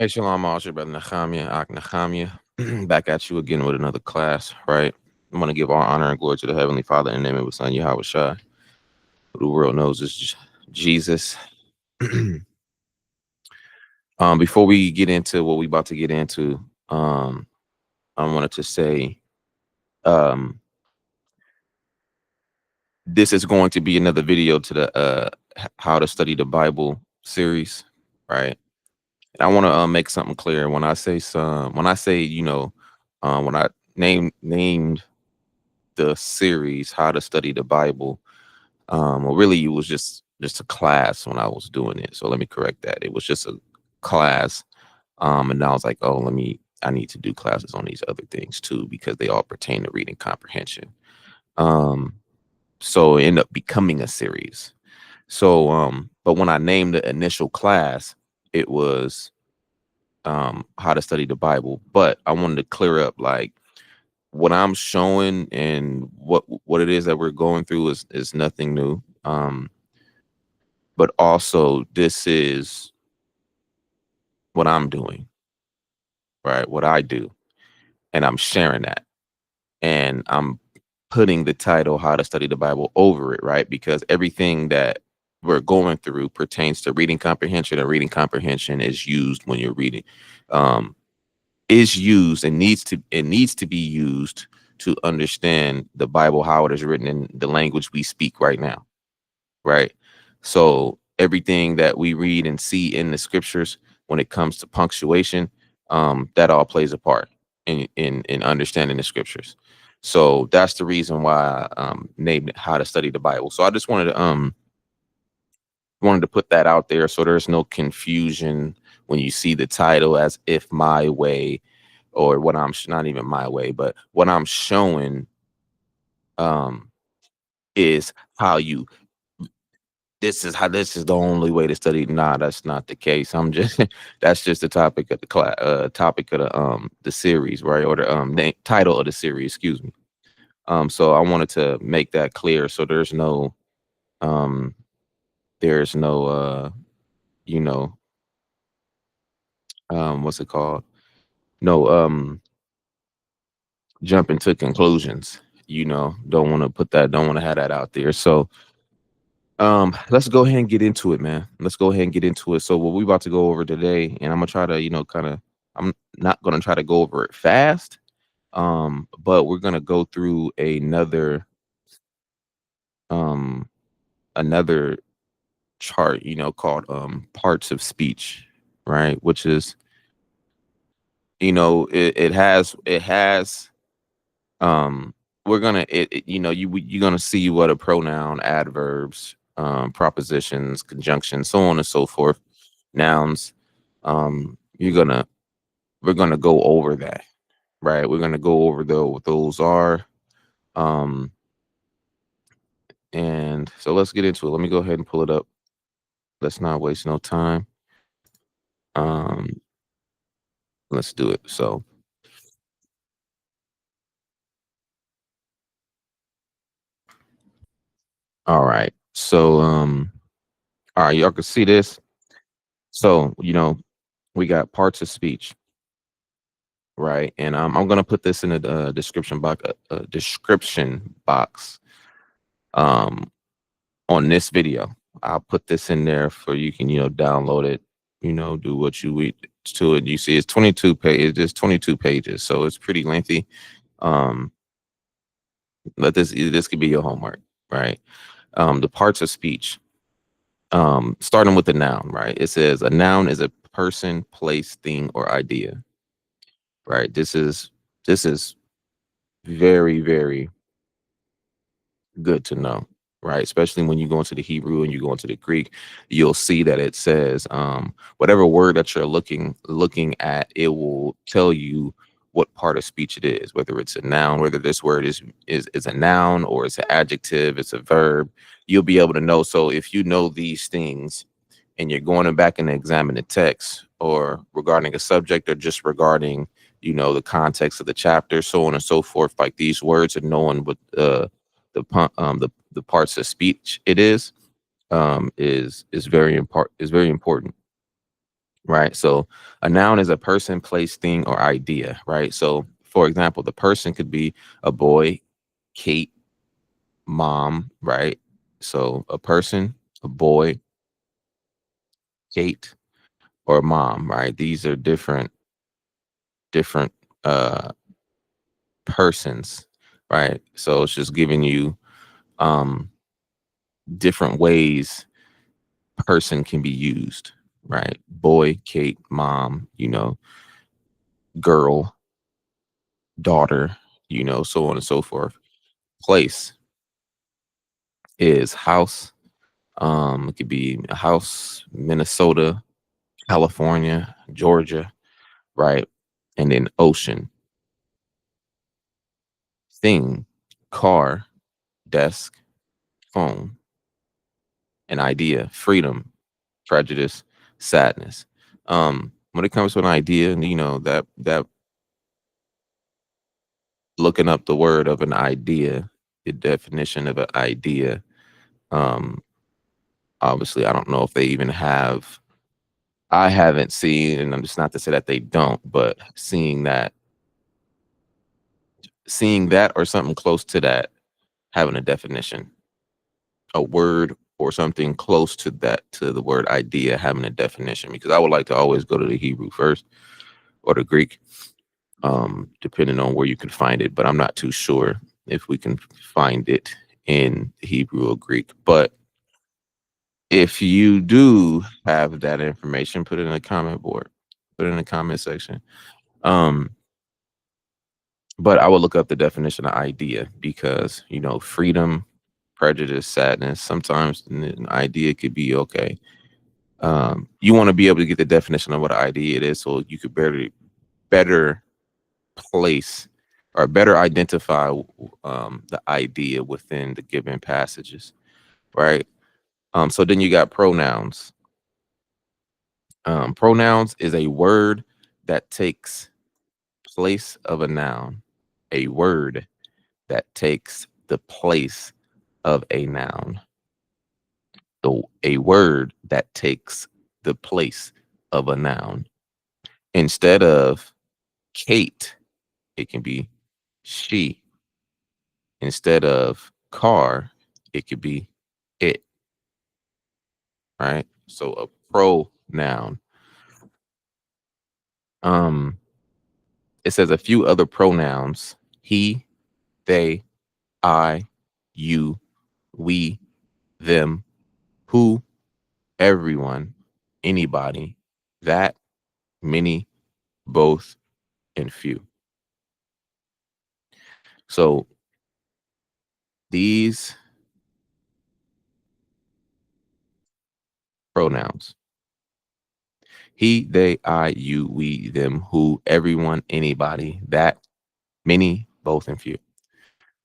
Hey, Shalom, Alsha, Brother Nehemiah, Ak Nehemiah. Back at you again with another class, right? I'm going to give all honor and glory to the Heavenly Father in the name of His Son, Yahweh Shai, who the world knows is Jesus. Before we get into what we about to get into, I wanted to say um, this is going to be another video to the How to Study the Bible series, right? And I want to make something clear. When I say when I named the series How to Study the Bible, well, really it was just a class when I was doing it. So let me correct that. It was just a class. And I was like, oh, I need to do classes on these other things too, because they all pertain to reading comprehension. So it ended up becoming a series. So but when I named the initial class, it was How to Study the Bible. But I wanted to clear up, like, what I'm showing and what it is that we're going through is nothing new. But also this is what I'm doing, right? What I do, and I'm sharing that, and I'm putting the title How to Study the Bible over it, right? Because everything that we're going through pertains to reading comprehension, and reading comprehension is used when you're reading, is used and needs to be used to understand the Bible, how it is written in the language we speak right now, right? So everything that we read and see in the scriptures, when it comes to punctuation, that all plays a part in understanding the scriptures. So that's the reason why I named it How to Study the Bible. So I just wanted to put that out there, so there's no confusion when you see the title, as if my way, or what I'm not even my way, but what I'm showing is how you this is the only way to study. Nah, that's not the case. I'm just that's just the topic of the class, topic of the series, right? Or the title of the series, excuse me. So I wanted to make that clear, so um there's no you know what's it called? No jumping to conclusions. Don't want to don't want to have that out there. So let's go ahead and get into it, man. Let's go ahead and get into it. So what we about to go over today, and I'm gonna try to, I'm not gonna try to go over it fast. But we're gonna go through um another chart, called parts of speech, right? Which is, it has we're gonna you're gonna see what a pronoun, adverbs, propositions, conjunctions, so on and so forth, nouns. We're gonna go over that, right? We're gonna go over what those are. um and so let's get into it. Let me go ahead and pull it up. Let's not waste no time. um let's do it. So all right, so all right, y'all can see this. So we got parts of speech, right? And I'm gonna put this in the description box um on this video. I'll put this in there for you can download it, do what you read to it. You see, it's 22 pages. It's 22 pages, so it's pretty lengthy. um but this could be your homework, right? The parts of speech, starting with the noun, right? It says a noun is a person, place, thing, or idea, right? This is very, very good to know, right? Especially when you go into the Hebrew and you go into the Greek, you'll see that it says whatever word that you're looking at, it will tell you what part of speech it is, whether it's a noun, whether this word is a noun, or it's an adjective, it's a verb. You'll be able to know. So if you know these things and you're going back and examine the text, or regarding a subject, or just regarding the context of the chapter, so on and so forth, like these words, and knowing what the parts of speech it is very important. right? So a noun is a person, place, thing, or idea, right? So for example, the person could be a boy, Kate, mom, right? So a person, a boy, Kate, or mom, right? These are different uh persons, right? So it's just giving you um different ways person can be used, right? Boy, Kate, mom, girl, daughter, so on and so forth. Place is house. It could be a house, Minnesota, California, Georgia, right? And then ocean, thing, car, desk, phone, an idea, freedom, prejudice, sadness. When it comes to an idea, and that looking up the word of an idea, the definition of an idea, um, obviously I don't know if they even have. I haven't seen, and I'm just not to say that they don't, but seeing that or something close to that having a definition, a word or something close to that, to the word idea having a definition, because I would like to always go to the Hebrew first or the Greek, depending on where you can find it. But I'm not too sure if we can find it in Hebrew or Greek. But if you do have that information, put it in the comment board, put it in the comment section. Um, but I will look up the definition of idea, because freedom, prejudice, sadness. Sometimes an idea could be okay. You want to be able to get the definition of what an idea it is, so you could better place or better identify the idea within the given passages, right? So then you got pronouns. Pronouns is a word that takes place of a noun. A word that takes the place of a noun. So a word that takes the place of a noun. Instead of Kate, it can be she. Instead of car, it could be it, right? So a pronoun. Um, it says a few other pronouns: he, they, I, you, we, them, who, everyone, anybody, that, many, both, and few. So these pronouns: he, they, I, you, we, them, who, everyone, anybody, that, many, both, and few,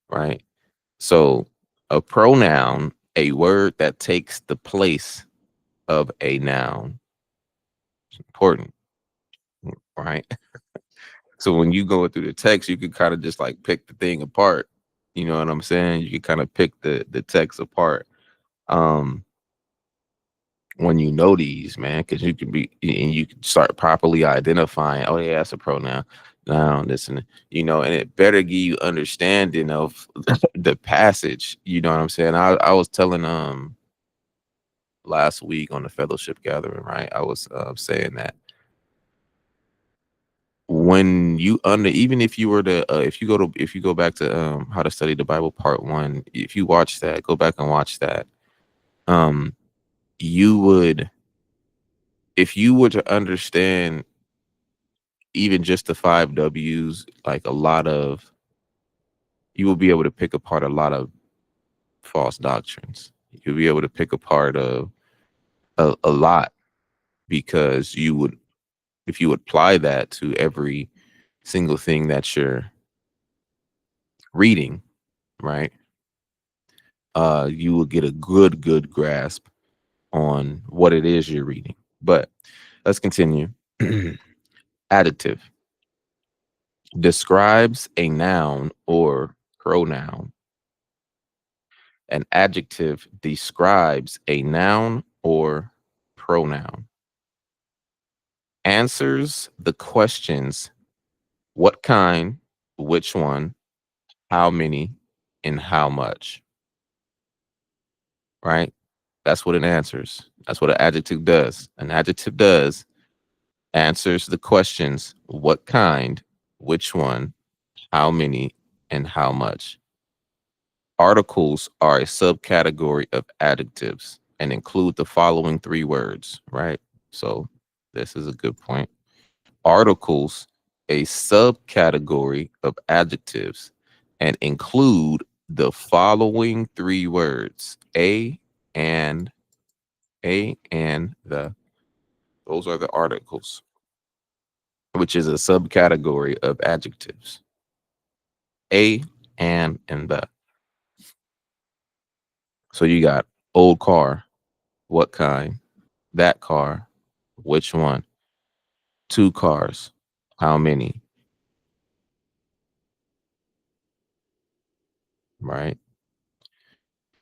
right? So a pronoun, a word that takes the place of a noun. It's important, right? So when you go through the text, you could kind of just like pick the thing apart. You know what I'm saying? You could kind of pick the text apart. Um, when you know these, man, because you can be and you can start properly identifying, oh yeah, that's a pronoun, noun, this and it better give you understanding of the passage. You know what I'm saying? I was telling last week on the fellowship gathering, right? I was saying that when you even if you were to if you go back to how to study the Bible part 1, if you watch that, go back and watch that, um you would, if you were to understand even just the 5 W's, like you will be able to pick apart a lot of false doctrines. You'll be able to pick apart a lot, because you would, if you apply that to every single thing that you're reading, right? You will get a good grasp on what it is you're reading. But let's continue. Adjective describes a noun or pronoun. An adjective describes a noun or pronoun. answers the questions what kind, which one, how many, and how much, right? That's what it answers. That's what an adjective does. An adjective answers the questions what kind, which one, how many, and how much. Articles are a subcategory of adjectives and include the following three words, right? So this is a good point. Articles, a subcategory of adjectives, and include the following three words: and, the. Those are the articles, which is a subcategory of adjectives. A, and the. So you got old car, what kind? That car, which one? Two cars, how many? Right?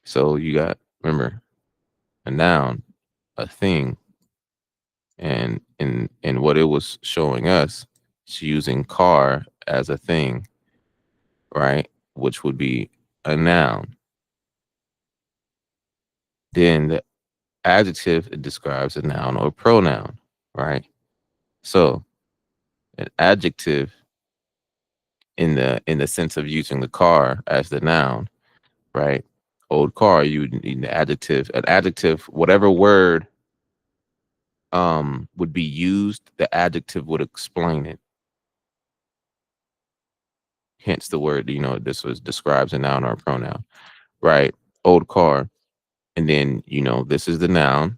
So you got, remember, a noun, a thing, and in what it was showing us, it's using car as a thing, right? Which would be a noun. Then the adjective, it describes a noun or pronoun, right? So an adjective in the sense of using the car as the noun, right? Old car, you need an adjective. An adjective, whatever word would be used, the adjective would explain it. Hence the word, this was describes a noun or a pronoun, right? Old car. And then, this is the noun.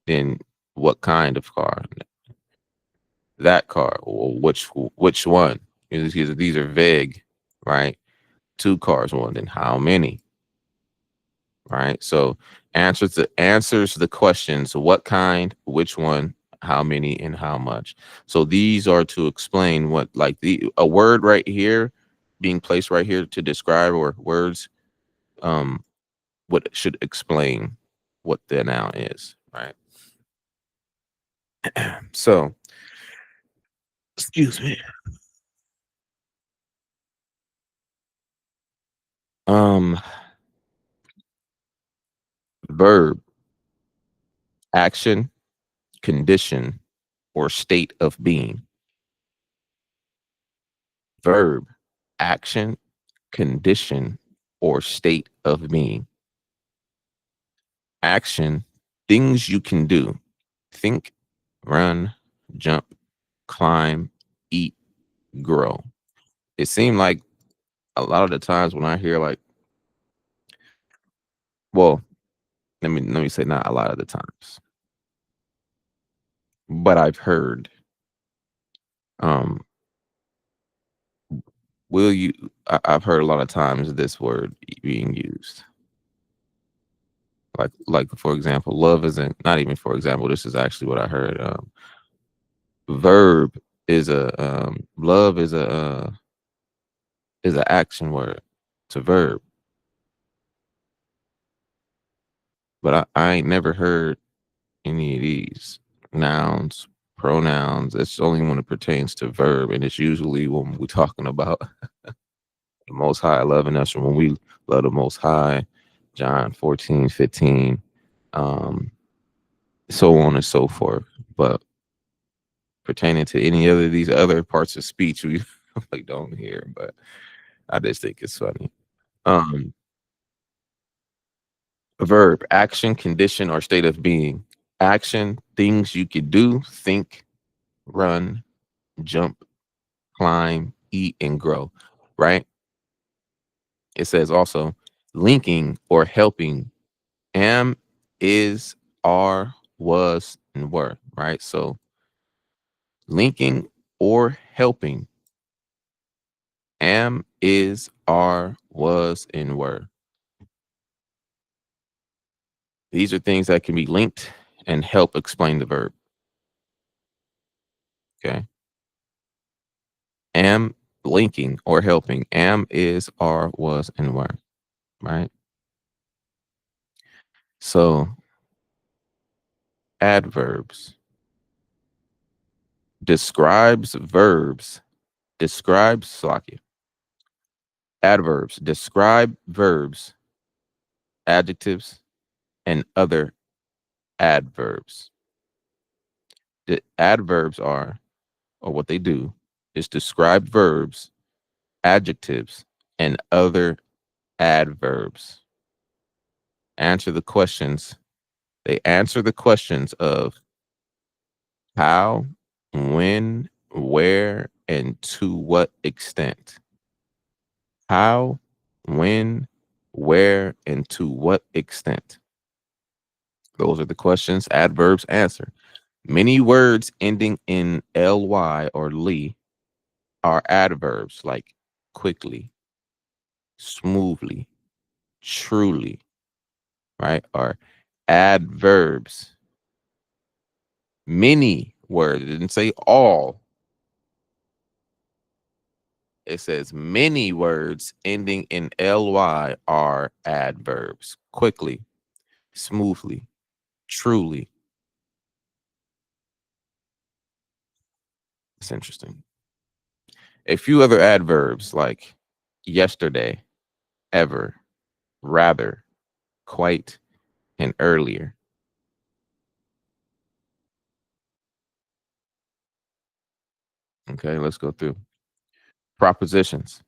Then what kind of car? That car. Or which one? These are vague, right? Two cars, one. Then how many? Right? So answers the questions what kind, which one, how many, and how much. So these are to explain what, like, a word right here being placed right here to describe, or words what should explain what the noun is, right? So excuse me. um Verb, action, condition, or state of being. Verb, action, condition, or state of being. Action, things you can do. Think, run, jump, climb, eat, grow. It seemed like a lot of the times when I hear, like, well, let me say not a lot of the times, but I've heard, um will you I've heard a lot of times this word being used. Like for example, love isn't, not even for example, this is actually what I heard. Verb is a love is an action word. It's a verb. But I ain't never heard any of these nouns, pronouns. It's only when it pertains to verb, and it's usually when we're talking about the Most High loving us, or when we love the Most High, John 14:15, so on and so forth. But pertaining to any other of these other parts of speech, we like don't hear. But I just think it's funny. Um, Verb, action, condition, or state of being. Action, things you could do, think, run, jump, climb, eat, and grow, right? It says also linking or helping. Am, is, are, was, and were, right? So linking or helping. Am, is, are, was, and were. These are things that can be linked and help explain the verb. Okay. Am, linking or helping. Am, is, are, was, and were. Right. So adverbs. Describes verbs. Describes, Slakia. Adverbs. Describe verbs, adjectives, and other adverbs. The adverbs are, or what they do, is describe verbs, adjectives, and other adverbs. Answer the questions. They answer the questions of how, when, where, and to what extent. How, when, where, and to what extent. Those are the questions adverbs answer. Many words ending in ly or ly are adverbs like quickly, smoothly, truly, right? Are adverbs. Many words, it didn't say all. It says many words ending in ly are adverbs. Quickly, smoothly, truly. It's interesting. A few other adverbs like yesterday, ever, rather, quite, and earlier. Okay, let's go through. Propositions.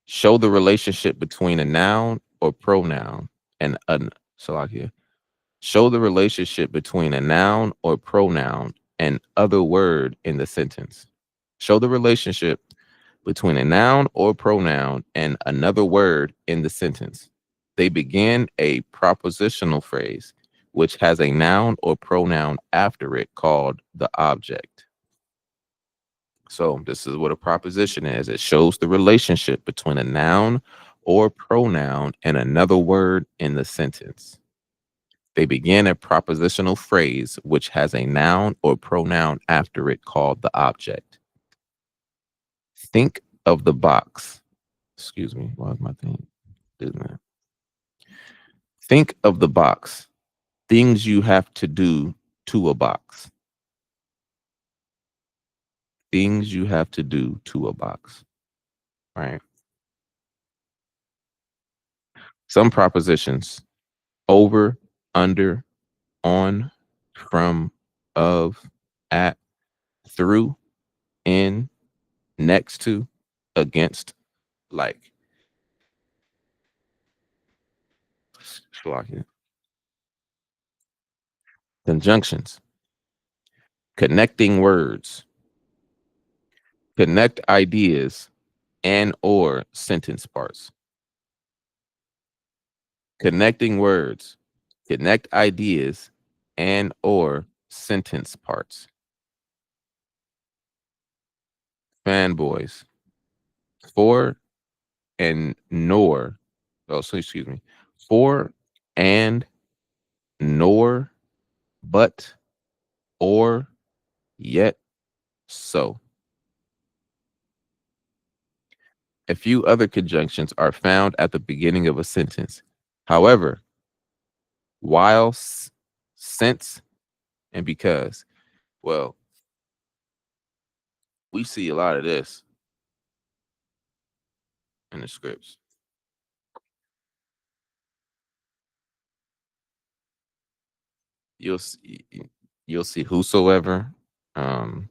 Show the relationship between a noun or pronoun and an Salakia. Show the relationship between a noun or pronoun and other word in the sentence. Show the relationship between a noun or pronoun and another word in the sentence. They begin a propositional phrase, which has a noun or pronoun after it called the object. So this is what a proposition is. It shows the relationship between a noun or pronoun and another word in the sentence. They begin a propositional phrase which has a noun or pronoun after it called the object. Think of the box. Excuse me. Why is my thing doing that? Think of the box. Things you have to do to a box. Things you have to do to a box. Right. Some propositions: over, under, on, from, of, at, through, in, next to, against, like. Shalakia. Conjunctions. Connecting words. Connect ideas and or sentence parts. Connecting words. Connect ideas and or sentence parts. Fanboys. For and nor. Oh, so excuse me. For and nor, but, or, yet, so. A few other conjunctions are found at the beginning of a sentence. However, while, since, and because. Well, we see a lot of this in the scripts. You'll see, you'll see whosoever. Um,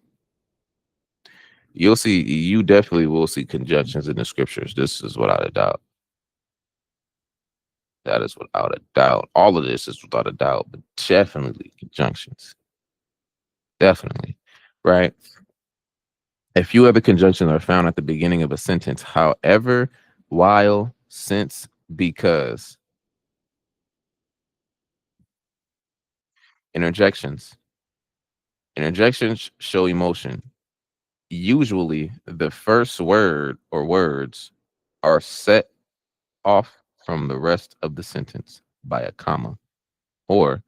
you definitely will see conjunctions in the scriptures. This is without a doubt. That is without a doubt. All of this is without a doubt, but definitely conjunctions. Definitely. Right. A few other conjunctions are found at the beginning of a sentence. However, while, since, because. Interjections. Interjections show emotion. Usually, the first word or words are set off from the rest of the sentence by a comma or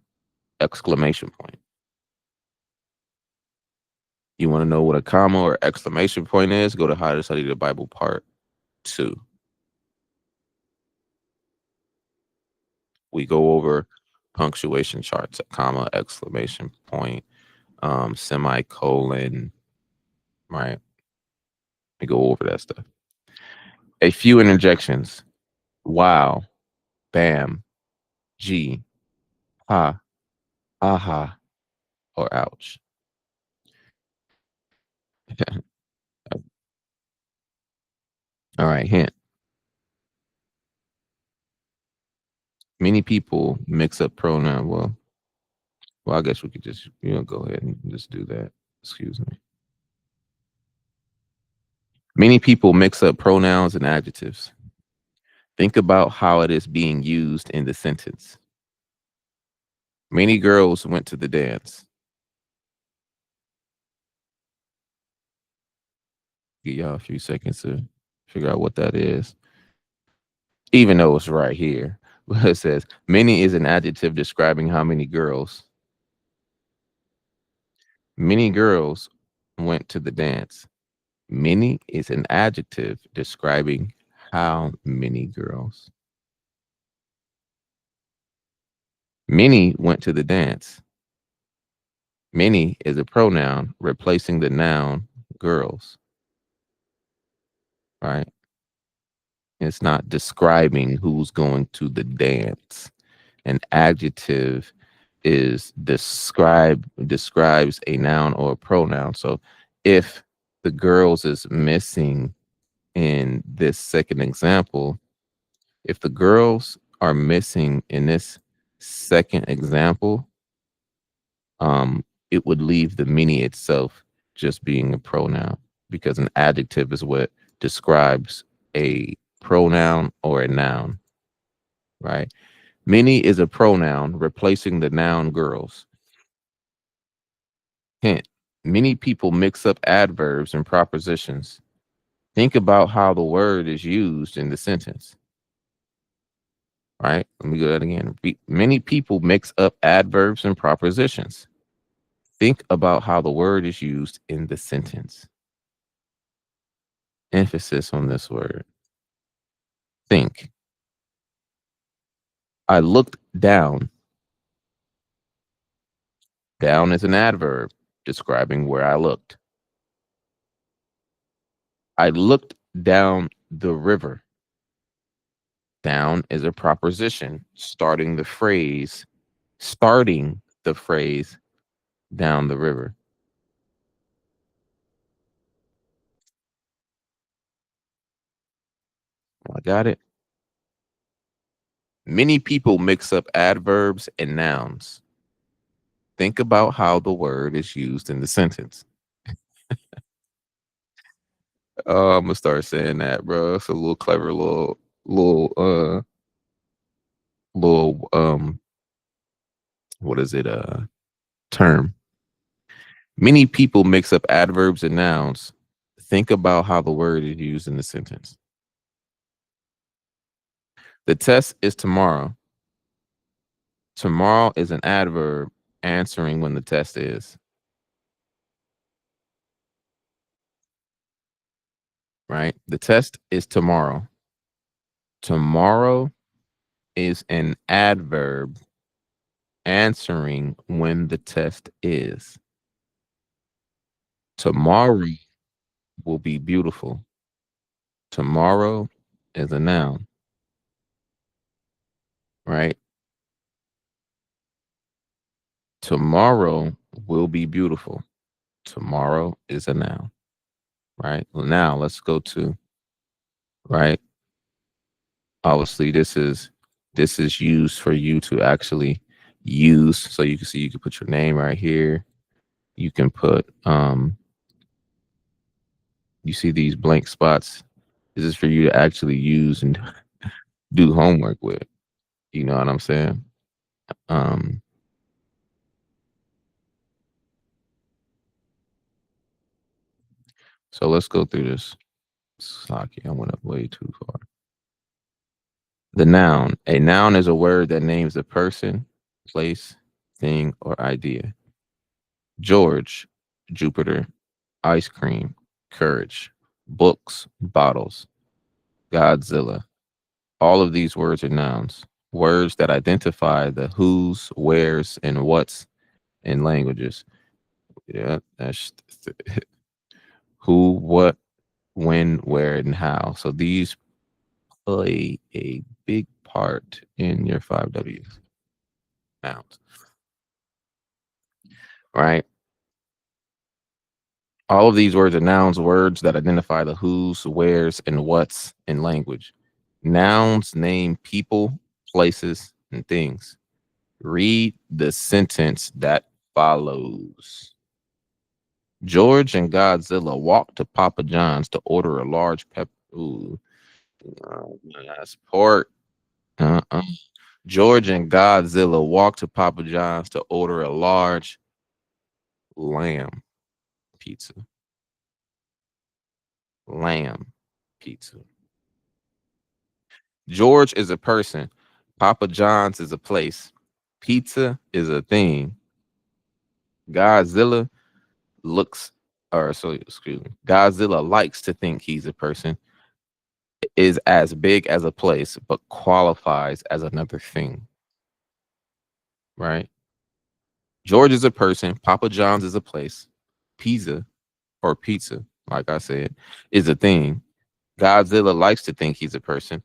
exclamation point. You want to know what a comma or exclamation point is? Go to How to Study the Bible Part 2. We go over punctuation charts, comma, exclamation point, semicolon, right? We go over that stuff. A few interjections. Wow, bam, gee, ha, aha, or ouch. All right, hint. Many people mix up pronoun. Well, I guess we could just, go ahead and just do that. Excuse me. Many people mix up pronouns and adjectives. Think about how it is being used in the sentence. Many girls went to the dance. Give y'all a few seconds to figure out what that is, even though it's right here. But it says many is an adjective describing how many girls. Many girls went to the dance. Many is an adjective describing how many girls. Many went to the dance. Many is a pronoun replacing the noun girls, right? It's not describing who's going to the dance. An adjective is describes a noun or a pronoun. So if the girls is missing in this second example, if the girls are missing in this second example, it would leave the many itself just being a pronoun, because an adjective is what describes a pronoun or a noun, right? Many is a pronoun replacing the noun girls. Hint, many people mix up adverbs and propositions. Think about how the word is used in the sentence. Right? Let me go that again. Many people mix up adverbs and propositions. Think about how the word is used in the sentence. Emphasis on this word. Think. I looked down. Down is an adverb describing where I looked. I looked down the river. Down is a proposition starting the phrase down the river. I got it. Many people mix up adverbs and nouns. Think about how the word is used in the sentence. Oh, I'm gonna start saying that, bro. It's a little clever, little, what is it? Term. Many people mix up adverbs and nouns. Think about how the word is used in the sentence. The test is tomorrow. Tomorrow is an adverb answering when the test is. Right? The test is tomorrow. Tomorrow is an adverb answering when the test is. Tomorrow will be beautiful. Tomorrow is a noun, right? Tomorrow will be beautiful. Tomorrow is a noun, right? Well, now let's go to, right? Obviously, this is used for you to actually use. So you can see, you can put your name right here. You can put, you see these blank spots. This is for you to actually use and do homework with. You know what I'm saying? So let's go through this. Saki, I went up way too far. The noun. A noun is a word that names a person, place, thing, or idea. George, Jupiter, ice cream, courage, books, bottles, Godzilla. All of these words are nouns. words that identify the who's, where's, and what's in languages. Yeah, that's who, what, when, where, and how. So these play a big part in your 5 W's. Nouns, right? All of these words are nouns, words that identify the who's, where's, and what's in language. Nouns name people, places, and things. Read the sentence that follows. George and Godzilla walked to Papa John's to order a large pepper. Ooh, that's pork. Uh-uh. George and Godzilla walked to Papa John's to order a large lamb pizza. Lamb pizza. George is a person. Papa John's is a place. Pizza is a thing. Godzilla looks, or so excuse me. Godzilla likes to think he's a person. Is as big as a place, but qualifies as another thing. Right? George is a person. Papa John's is a place. Pizza or pizza, like I said, is a thing. Godzilla likes to think he's a person.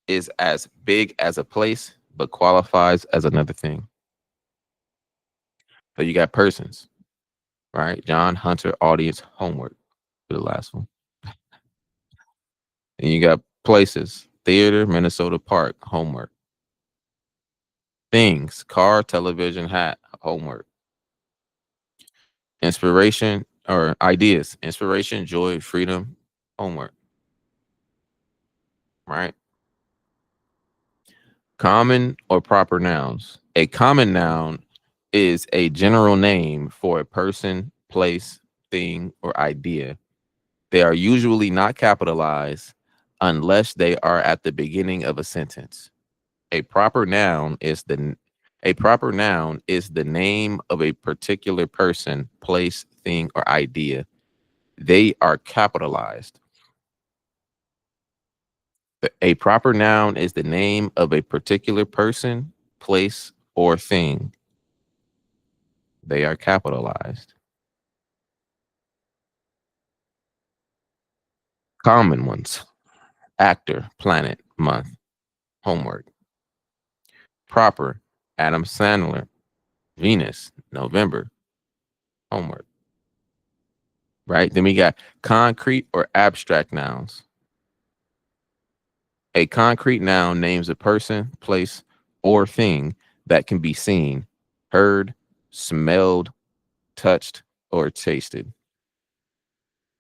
Is as big as a place, but qualifies as another thing. So you got persons, right? John, Hunter, audience, homework for the last one. And you got places, theater, Minnesota Park, homework. Things, car, television, hat, homework. Inspiration or ideas, inspiration, joy, freedom, homework, right? Common or proper nouns. A common noun is a general name for a person, place, thing, or idea. They are usually not capitalized unless they are at the beginning of a sentence. A proper noun is the name of a particular person, place, thing, or idea. They are capitalized. A proper noun is the name of a particular person, place, or thing. They are capitalized. Common ones: actor, planet, month, homework. Proper: Adam Sandler, Venus, November, homework. Right? Then we got concrete or abstract nouns. A concrete noun names a person, place, or thing that can be seen, heard, smelled, touched, or tasted.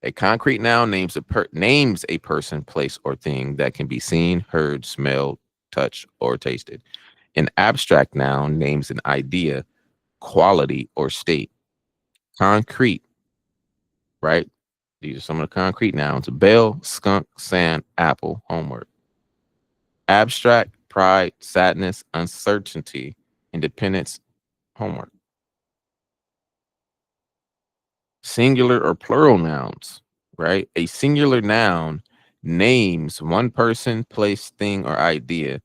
A concrete noun names a person, place, or thing that can be seen, heard, smelled, touched, or tasted. An abstract noun names an idea, quality, or state. Concrete, right? These are some of the concrete nouns: bell, skunk, sand, apple, homework. Abstract: pride, sadness, uncertainty, independence, homework. Singular or plural nouns, right? A singular noun names one person, place, thing, or idea.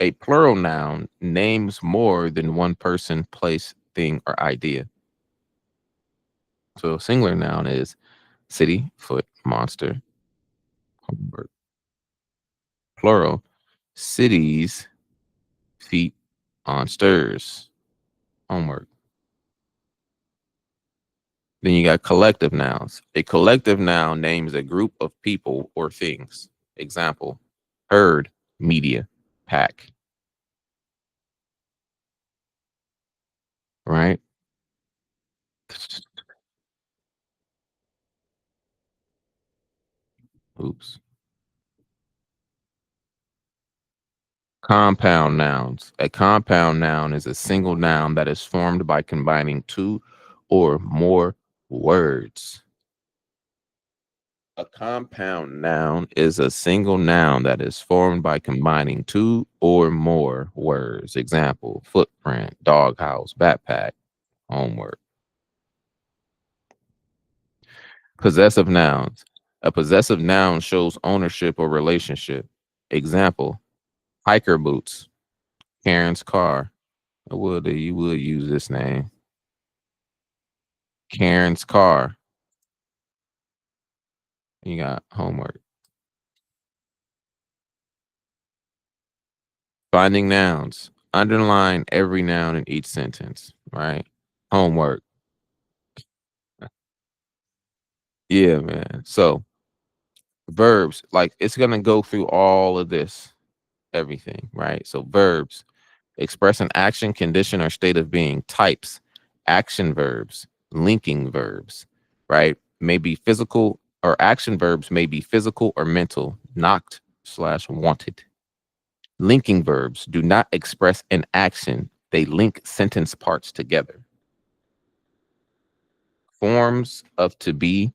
A plural noun names more than one person, place, thing, or idea. So a singular noun is city, foot, monster, homework. Plural: cities, feet, monsters, homework. Then you got collective nouns. A collective noun names a group of people or things. Example: herd, media, pack. Right? Oops. Compound nouns. A compound noun is a single noun that is formed by combining two or more words. A compound noun is a single noun that is formed by combining two or more words. Example: footprint, doghouse, backpack, homework. Possessive nouns. A possessive noun shows ownership or relationship. Example: Hiker boots. Karen's car. You would use this name. Karen's car. You got homework. Finding nouns. Underline every noun in each sentence, right? Homework. Yeah, man. So verbs, like it's gonna go through all of this, everything, right? So verbs express an action, condition, or state of being. Types, action verbs, linking verbs, right? May be physical, or action verbs may be physical or mental, knocked / wanted. Linking verbs do not express an action. They link sentence parts together. Forms of to be.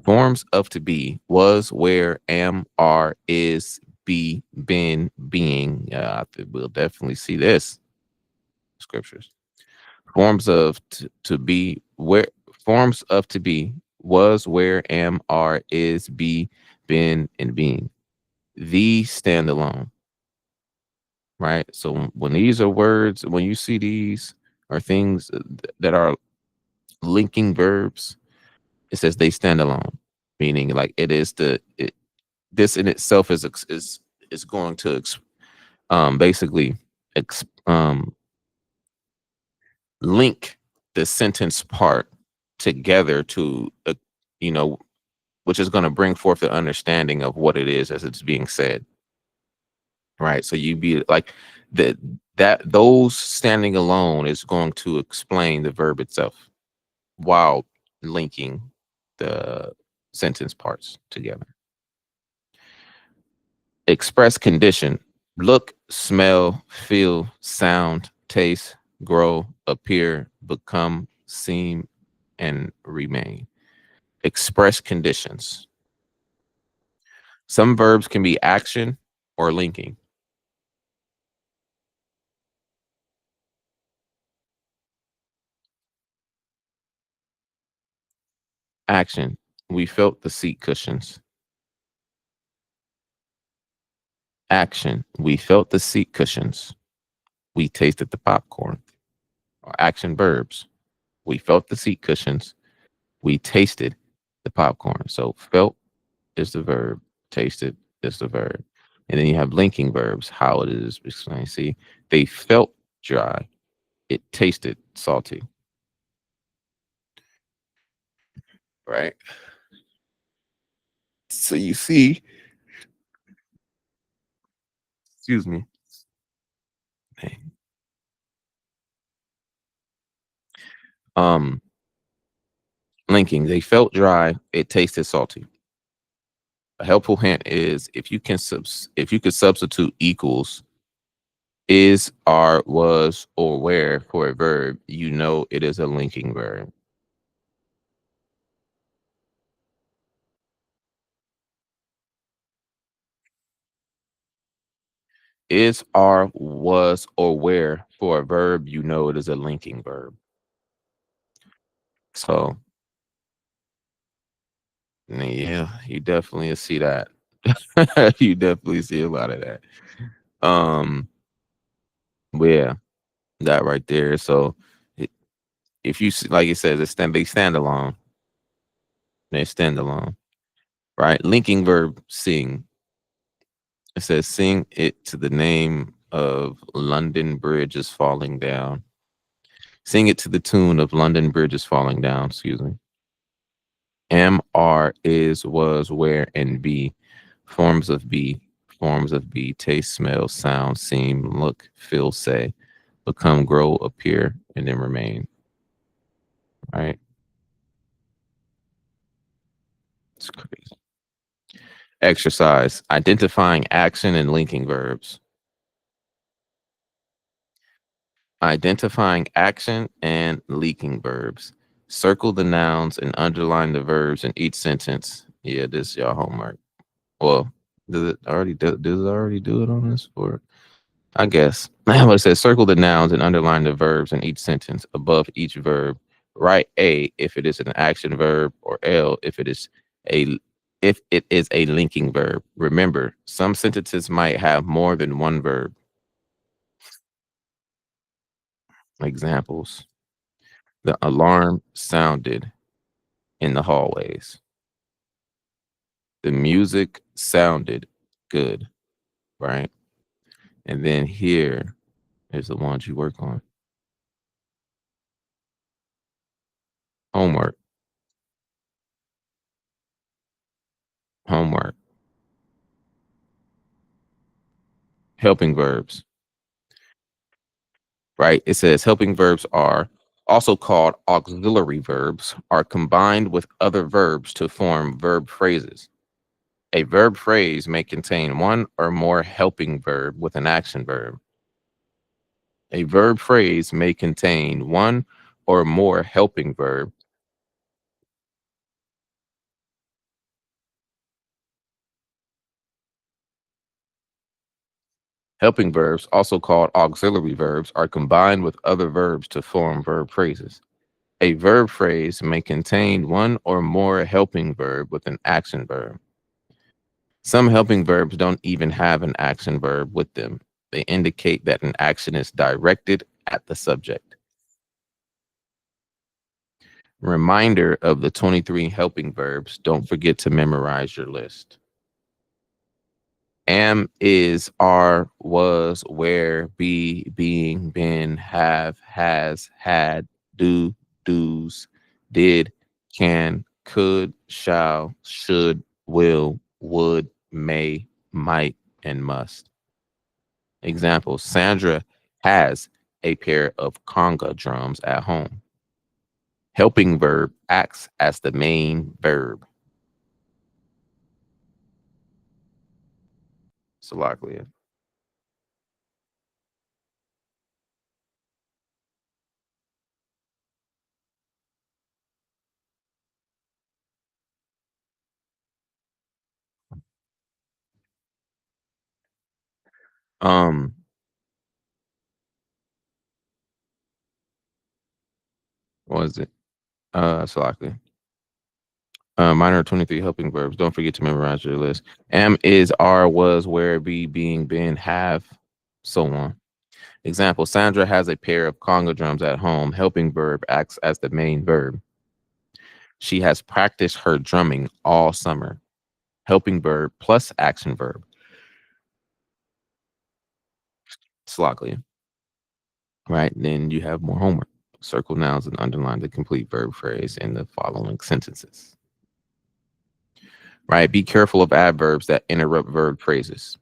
Forms of to be: was, where, am, are, is, be, been, being. We'll definitely see this scriptures. Forms of to be: where, forms of to be: was, where, am, are, is, be, been, and being. These stand alone, right? So when these are words, when you see these are things that are linking verbs, it says they stand alone, meaning like it is this in itself is going to basically link the sentence part together to you know, which is going to bring forth the understanding of what it is as it's being said, right? So you be like that those standing alone is going to explain the verb itself while linking the sentence parts together. Express condition: look, smell, feel, sound, taste, grow, appear, become, seem, and remain. Express conditions. Some verbs can be action or linking. Action: we felt the seat cushions. Action: we felt the seat cushions. We tasted the popcorn. Or action verbs: we felt the seat cushions. We tasted the popcorn. So felt is the verb, tasted is the verb. And then you have linking verbs, how it is explained. See, they felt dry. It tasted salty. Right? So you see, excuse me. Um, linking, they felt dry, it tasted salty. A helpful hint is if you can if you could substitute equals is, are, was, or where for a verb, you know it is a linking verb. Is, are, was, or where for a verb, you know it is a linking verb. So yeah, you definitely see that. You definitely see a lot of that. But yeah, that right there. So if you see, like it says, they stand alone. They stand alone, right? Linking verb sing. It says sing it to the name of London Bridge is falling down. Sing it to the tune of London Bridge is falling down. Excuse me. Am, are, is, was, where, and be. Forms of be. Forms of be. Taste, smell, sound, seem, look, feel, say, become, grow, appear, and then remain. Right? It's crazy. Exercise: identifying action and linking verbs. Identifying action and linking verbs. Circle the nouns and underline the verbs in each sentence. Yeah, this is your homework. Well, does it already do it on this? Or I guess what it says: circle the nouns and underline the verbs in each sentence. Above each verb, write A if it is an action verb, or L if it is a if it is a linking verb. Remember, some sentences might have more than one verb. Examples: the alarm sounded in the hallways. The music sounded good, right? And then here is the ones you work on. Homework, homework, helping verbs, right? It says helping verbs are also called auxiliary verbs, are combined with other verbs to form verb phrases. A verb phrase may contain one or more helping verb with an action verb. A verb phrase may contain one or more helping verb. Helping verbs, also called auxiliary verbs, are combined with other verbs to form verb phrases. A verb phrase may contain one or more helping verb with an action verb. Some helping verbs don't even have an action verb with them. They indicate that an action is directed at the subject. Reminder of the 23 helping verbs. Don't forget to memorize your list. Am, is, are, was, where, be, being, been, have, has, had, do, do's, did, can, could, shall, should, will, would, may, might, and must. Example: Sandra has a pair of conga drums at home. Helping verb acts as the main verb. Salaklia. Um, what is it? Salaklia. Minor 23 helping verbs. Don't forget to memorize your list. Am, is, are, was, where, be, being, been, have, so on. Example: Sandra has a pair of conga drums at home. Helping verb acts as the main verb. She has practiced her drumming all summer. Helping verb plus action verb. Slockley. Right? Then you have more homework. Circle nouns and underline the complete verb phrase in the following sentences. Right? Be careful of adverbs that interrupt verb phrases.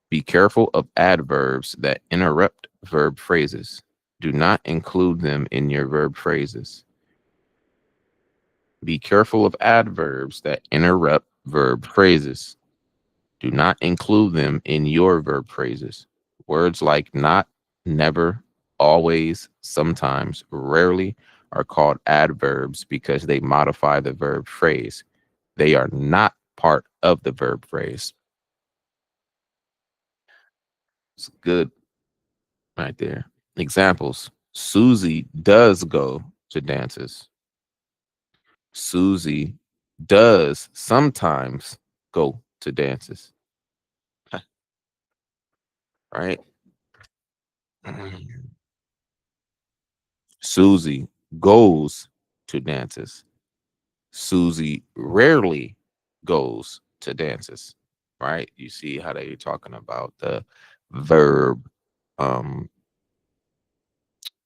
Be careful of adverbs that interrupt verb phrases. Do not include them in your verb phrases. Be careful of adverbs that interrupt verb phrases. Do not include them in your verb phrases. Words like not, never, always, sometimes, rarely are called adverbs because they modify the verb phrase. They are not part of the verb phrase. It's good right there. Examples: Susie does go to dances. Susie does sometimes go to dances. Right? Susie goes to dances. Susie rarely goes to dances. Right? You see how they're talking about the verb, um,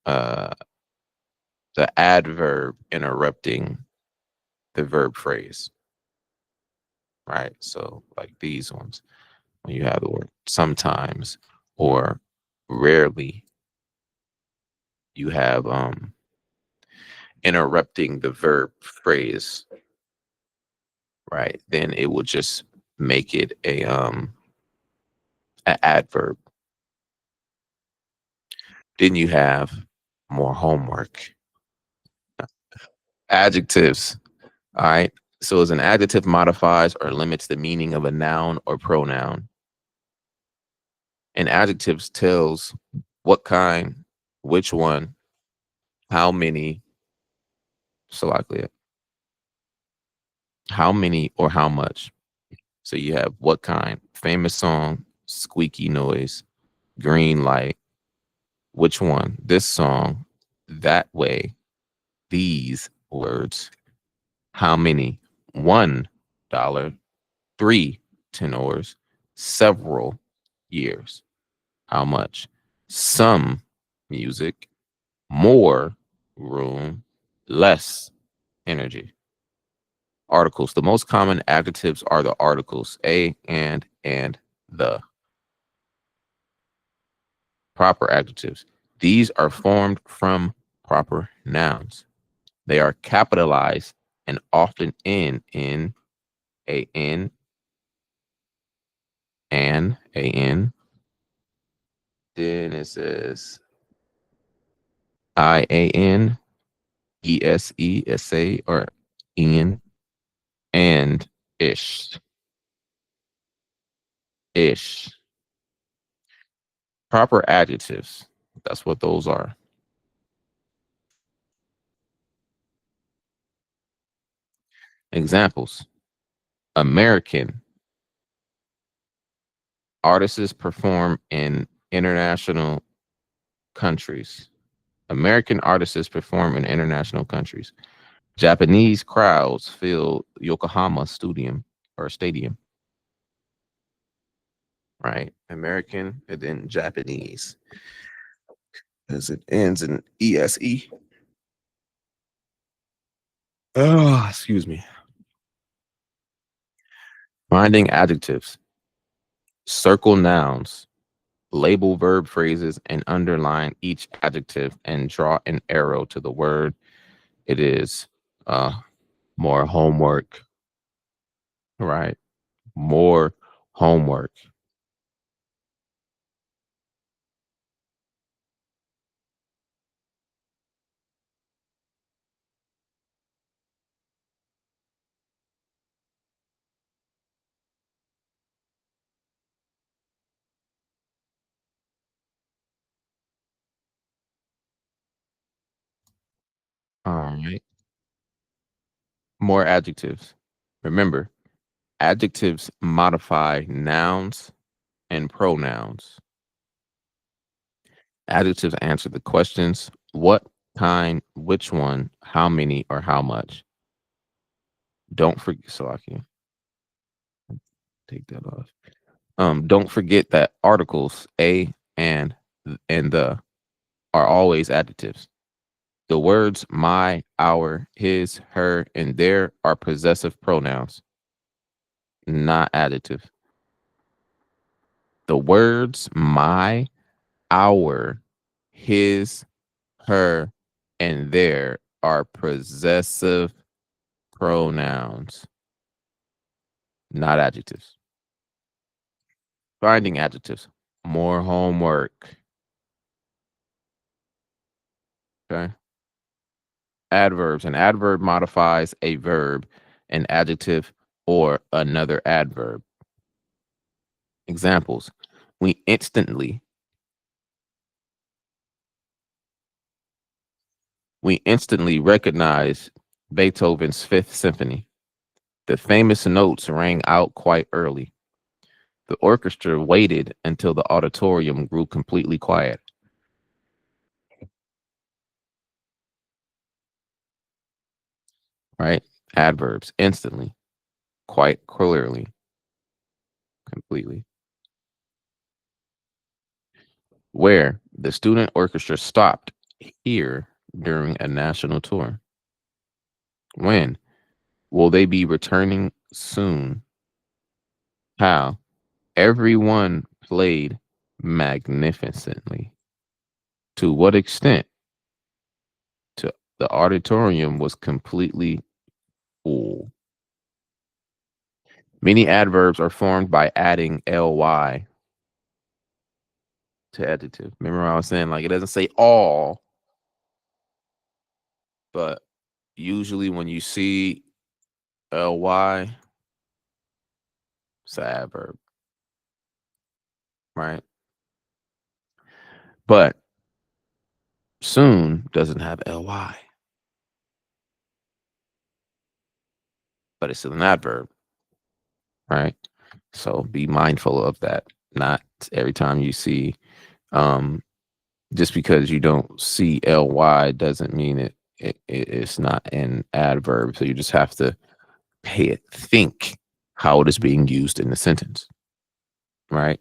uh, the adverb interrupting the verb phrase. Right? So, like these ones, when you have the word sometimes or rarely, you have interrupting the verb phrase, right? Then it will just make it a an adverb. Then you have more homework. Adjectives. All right. So as an adjective modifies or limits the meaning of a noun or pronoun. An adjective tells what kind, which one, how many, so likely. How many or how much? So you have what kind? Famous song, squeaky noise, green light. Which one? This song, that way, these words. How many? $1, three tenors, several years. How much? Some music, more room, less energy. Articles. The most common adjectives are the articles a, and the. Proper adjectives. These are formed from proper nouns. They are capitalized and often end in an, an. Then it says ian, esa, or in, and ish. Ish. Proper adjectives. That's what those are. Examples. American. Artists perform in international countries. American artists perform in international countries. Japanese crowds fill Yokohama stadium, right? American and then Japanese, as it ends in ESE. Oh, excuse me. Finding adjectives, circle nouns, label verb phrases, and underline each adjective and draw an arrow to the word. It is more homework, right? More homework. All right. More adjectives. Remember, adjectives modify nouns and pronouns. Adjectives answer the questions what kind, which one, how many, or how much. Don't forget, so I can take that off. Don't forget that articles a and the are always adjectives. The words my, our, his, her, and their are possessive pronouns, not adjective. The words my, our, his, her, and their are possessive pronouns, not adjectives. Finding adjectives. More homework. Okay. Adverbs. An adverb modifies a verb, an adjective, or another adverb. Examples. We instantly recognize Beethoven's Fifth Symphony. The famous notes rang out quite early. The orchestra waited until the auditorium grew completely quiet. Right? Adverbs. Instantly. Quite clearly. Completely. Where the student orchestra stopped here during a national tour. When will they be returning soon? How everyone played magnificently. To what extent? To the auditorium was completely full. Many adverbs are formed by adding ly to adjective. Remember I was saying like it doesn't say all, but usually when you see ly, it's an adverb, right? But soon doesn't have ly. but it's still an adverb, right? So be mindful of that. Not every time you see, um, just because you don't see ly doesn't mean it's not an adverb. So you just have to think how it is being used in the sentence, right?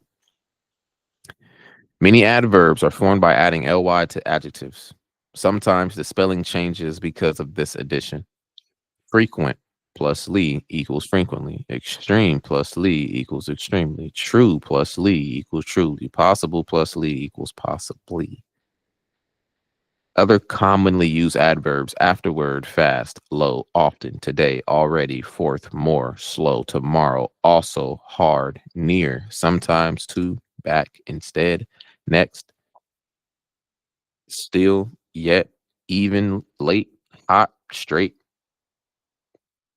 Many adverbs are formed by adding ly to adjectives. Sometimes the spelling changes because of this addition. Frequent plus ly equals frequently. Extreme plus ly equals extremely. True plus ly equals truly. Possible plus ly equals possibly. Other commonly used adverbs: afterward, fast, low, often, today, already, forth, more, slow, tomorrow, also, hard, near, sometimes, to, back, instead, next, still, yet, even, late, hot, straight,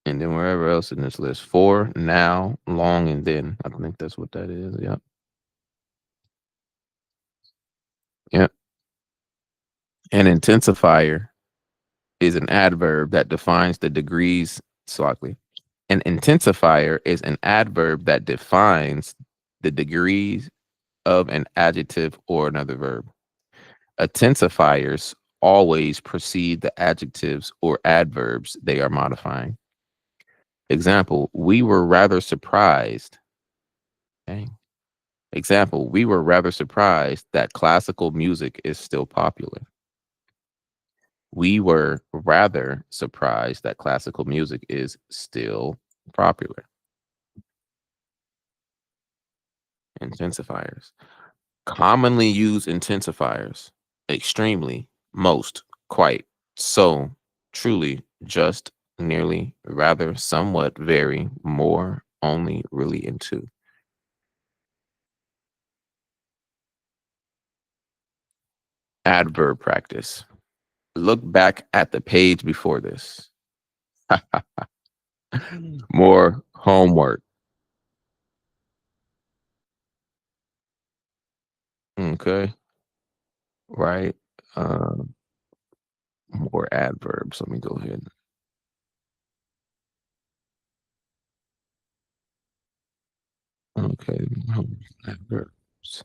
and then wherever else in this list. For, now, long, and then. I think that's what that is. Yep. Yep. An intensifier is an adverb that defines the degrees slightly. An intensifier is an adverb that defines the degrees of an adjective or another verb. Intensifiers always precede the adjectives or adverbs they are modifying. Example, we were rather surprised. Dang. Example, we were rather surprised that classical music is still popular. We were rather surprised that classical music is still popular. Intensifiers. Commonly used intensifiers: extremely, most, quite, so, truly, just, nearly, rather, somewhat, very, more, only, really, into. Adverb practice. Look back at the page before this. More homework. Okay, right. More adverbs. Let me go ahead. Okay, adverbs.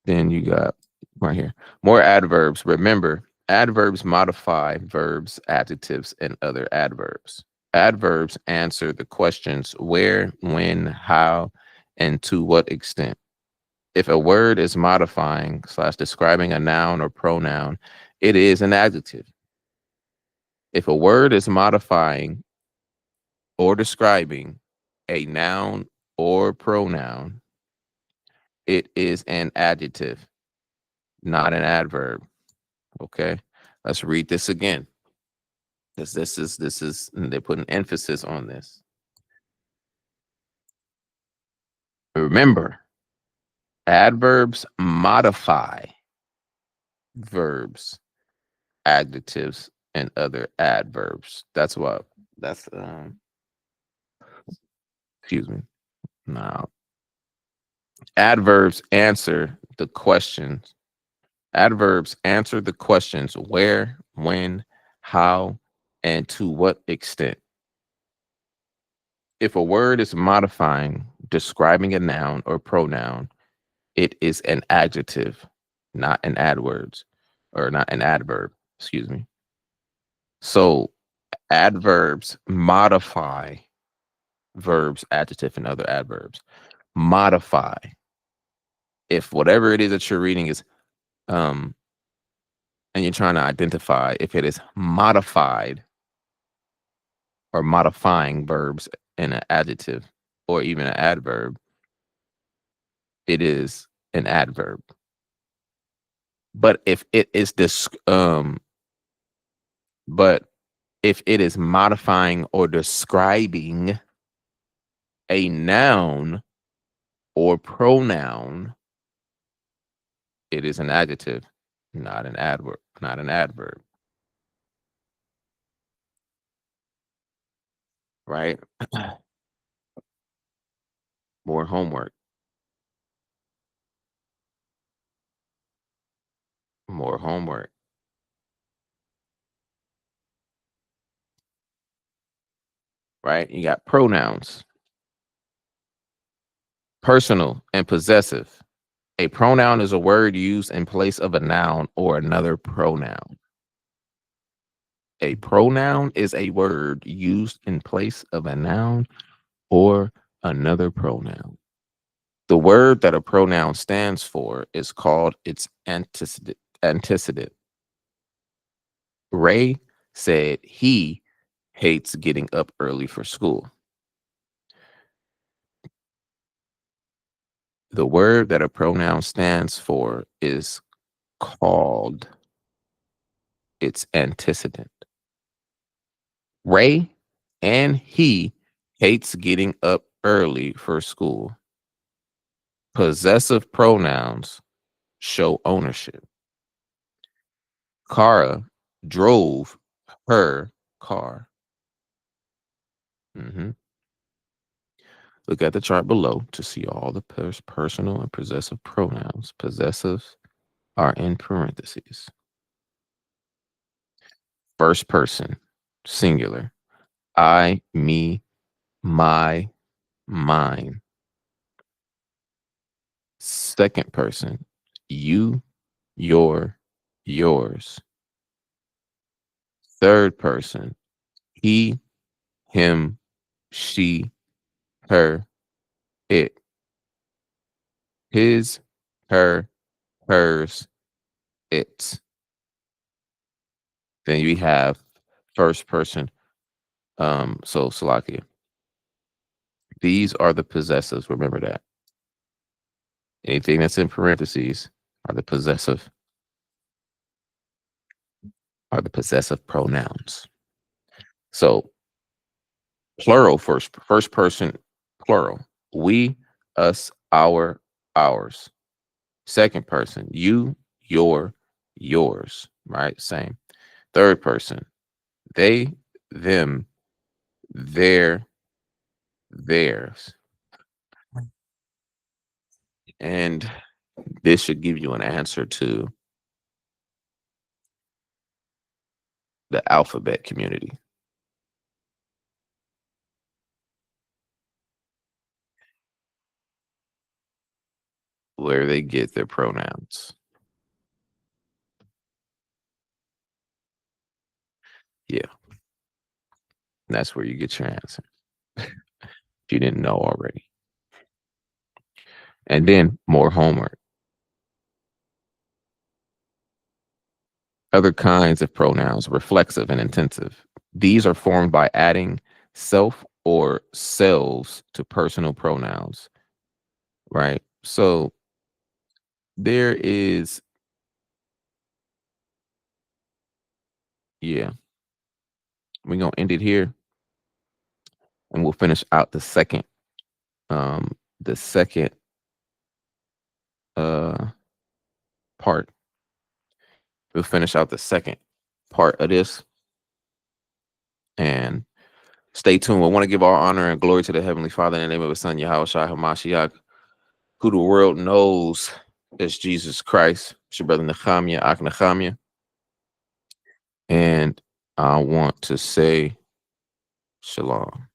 Then you got right here more adverbs. Remember, adverbs modify verbs, adjectives, and other adverbs. Adverbs answer the questions where, when, how, and to what extent. If a word is modifying / describing a noun or pronoun, it is an adjective. If a word is modifying or describing a noun or pronoun, it is an adjective, not an adverb. Okay, let's read this again. This is they're putting emphasis on this. Remember, adverbs modify verbs, adjectives, and other adverbs. That's what that's excuse me. Now, adverbs answer the questions. Adverbs answer the questions where, when, how, and to what extent. If a word is modifying, describing a noun or pronoun, it is an adjective, not an adwords, or not an adverb, excuse me. So adverbs modify verbs, adjective, and other adverbs. Modify. If whatever it is that you're reading is um and you're trying to identify if it is modified or modifying verbs in an adjective or even an adverb, it is an adverb. But if it is this but if it is modifying or describing a noun or pronoun, it is an adjective, not an adverb, not an adverb, right? More homework, more homework. right? You got pronouns, personal and possessive. A pronoun is a word used in place of a noun or another pronoun. A pronoun is a word used in place of a noun or another pronoun. The word that a pronoun stands for is called its antecedent. Ray said he hates getting up early for school. The word that a pronoun stands for is called its antecedent. Ray and he hates getting up early for school. Possessive pronouns show ownership. Kara drove her car. Look at the chart below to see all the personal and possessive pronouns. Possessives are in parentheses. First person, singular. I, me, my, mine. Second person, you, your, yours. Third person, he, him, she, her, it. His, her, hers, its. Then we have first person. So Salakia. These are the possessives. Remember that. Anything that's in parentheses are the possessive pronouns. So plural first person plural. We, us, our, ours. Second person, you, your, yours, right? Same. Third person, they, them, their, theirs. And this should give you an answer to the alphabet community. Where they get their pronouns. Yeah. That's where you get your answer. If you didn't know already. And then more homework. Other kinds of pronouns, reflexive and intensive. These are formed by adding self or selves to personal pronouns, right? So there is, yeah, we're going to end it here and we'll finish out the second uh part. We'll finish out the second part of this and stay tuned. We want to give all honor and glory to the Heavenly Father in the name of His Son, Yeshua Mashiach, who the world knows as Jesus Christ. It's your brother Nechamiah, Ak Nechamiah. And I want to say shalom.